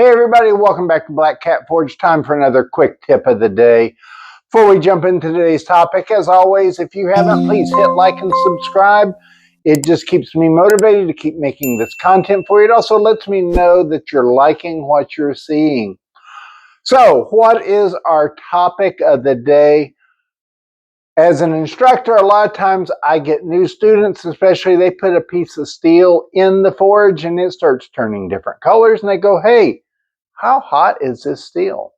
Hey everybody, welcome back to Black Cat Forge. Time for another quick tip of the day. Before we jump into today's topic, as always, if you haven't, please hit like and subscribe. It just keeps me motivated to keep making this content for you. It also lets me know that you're liking what you're seeing. So, what is our topic of the day? As an instructor, a lot of times I get new students, especially they put a piece of steel in the forge and it starts turning different colors and they go, hey, how hot is this steel?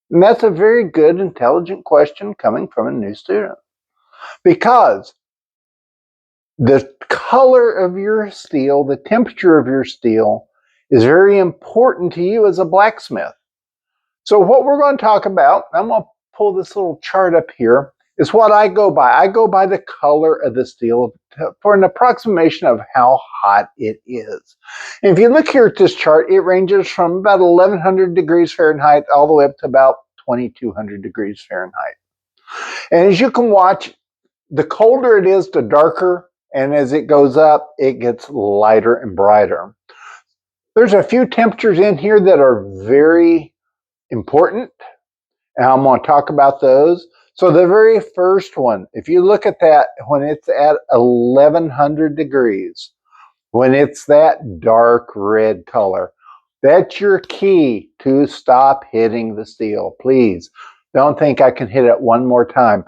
And that's a very good, intelligent question coming from a new student. Because the color of your steel, the temperature of your steel, is very important to you as a blacksmith. So what we're going to talk about, I'm going to pull this little chart up here, is what I go by. I go by the color of the steel for an approximation of how hot it is. And if you look here at this chart, it ranges from about 1100 degrees Fahrenheit all the way up to about 2200 degrees Fahrenheit. And as you can watch, the colder it is, the darker, and as it goes up, it gets lighter and brighter. There's a few temperatures in here that are very important, and I'm going to talk about those. So the very first one, if you look at that, when it's at 1100 degrees, when it's that dark red color, that's your key to stop hitting the steel. Please don't think I can hit it one more time.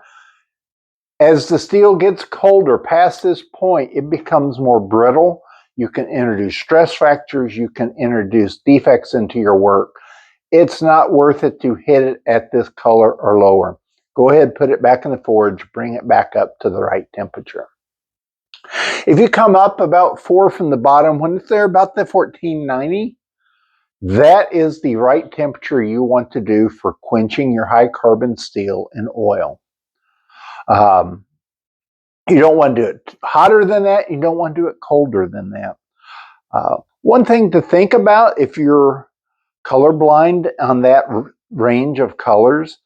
As the steel gets colder past this point, it becomes more brittle. You can introduce stress fractures. You can introduce defects into your work. It's not worth it to hit it at this color or lower. Go ahead, put it back in the forge, bring it back up to the right temperature. If you come up about 4 from the bottom, when it's there about the 1490, that is the right temperature you want to do for quenching your high carbon steel in oil. You don't want to do it hotter than that. You don't want to do it colder than that. One thing to think about if you're colorblind on that range of colors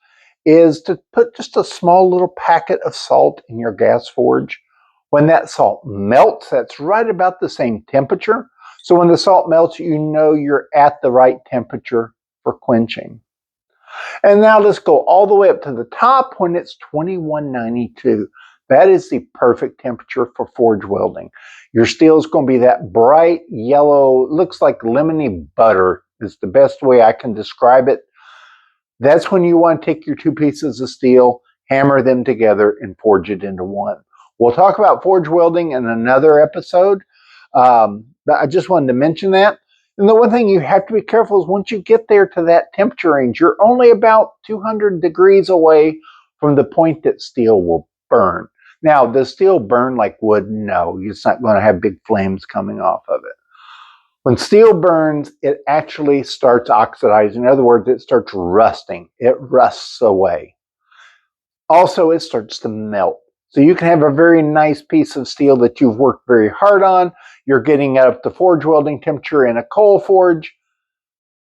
is to put just a small little packet of salt in your gas forge. When that salt melts, that's right about the same temperature. So when the salt melts, you know you're at the right temperature for quenching. And now let's go all the way up to the top when it's 2192. That is the perfect temperature for forge welding. Your steel is going to be that bright yellow, looks like lemony butter is the best way I can describe it. That's when you want to take your two pieces of steel, hammer them together, and forge it into one. We'll talk about forge welding in another episode, but I just wanted to mention that. And the one thing you have to be careful is once you get there to that temperature range, you're only about 200 degrees away from the point that steel will burn. Now, does steel burn like wood? No, it's not going to have big flames coming off of it. When steel burns, it actually starts oxidizing. In other words, it starts rusting. It rusts away. Also, it starts to melt. So you can have a very nice piece of steel that you've worked very hard on. You're getting up to forge welding temperature in a coal forge.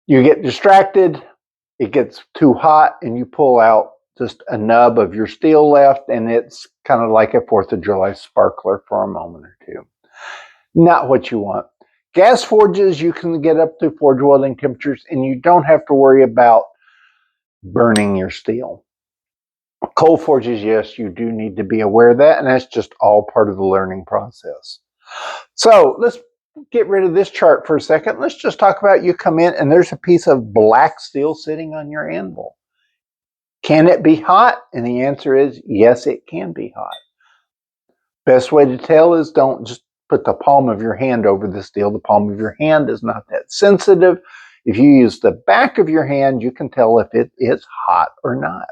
You get distracted. It gets too hot, and you pull out just a nub of your steel left, and it's kind of like a 4th of July sparkler for a moment or two. Not what you want. Gas forges, you can get up to forge welding temperatures, and you don't have to worry about burning your steel. Coal forges, yes, you do need to be aware of that, and that's just all part of the learning process. So let's get rid of this chart for a second. Let's just talk about you come in, and there's a piece of black steel sitting on your anvil. Can it be hot? And the answer is yes, it can be hot. Best way to tell is don't just put the palm of your hand over the steel. The palm of your hand is not that sensitive. If you use the back of your hand, you can tell if it is hot or not.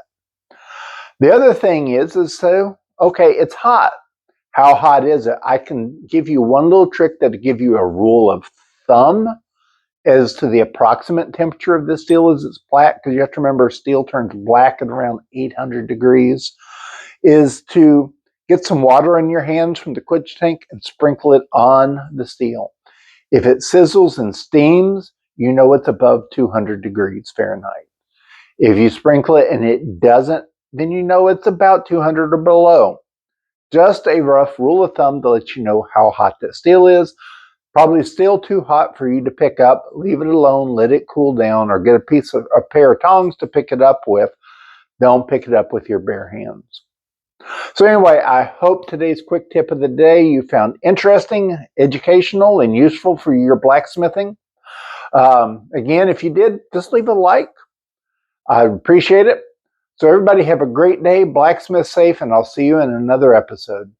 The other thing is so, okay, it's hot. How hot is it? I can give you one little trick that'll give you a rule of thumb as to the approximate temperature of the steel as it's black, because you have to remember steel turns black at around 800 degrees, is to get some water in your hands from the quench tank and sprinkle it on the steel. If it sizzles and steams, you know it's above 200 degrees Fahrenheit. If you sprinkle it and it doesn't, then you know it's about 200 or below. Just a rough rule of thumb to let you know how hot that steel is. Probably still too hot for you to pick up. Leave it alone, let it cool down, or get a pair of tongs to pick it up with. Don't pick it up with your bare hands. So anyway, I hope today's quick tip of the day you found interesting, educational, and useful for your blacksmithing. Again, if you did, just leave a like. I appreciate it. So everybody have a great day, blacksmith safe, and I'll see you in another episode.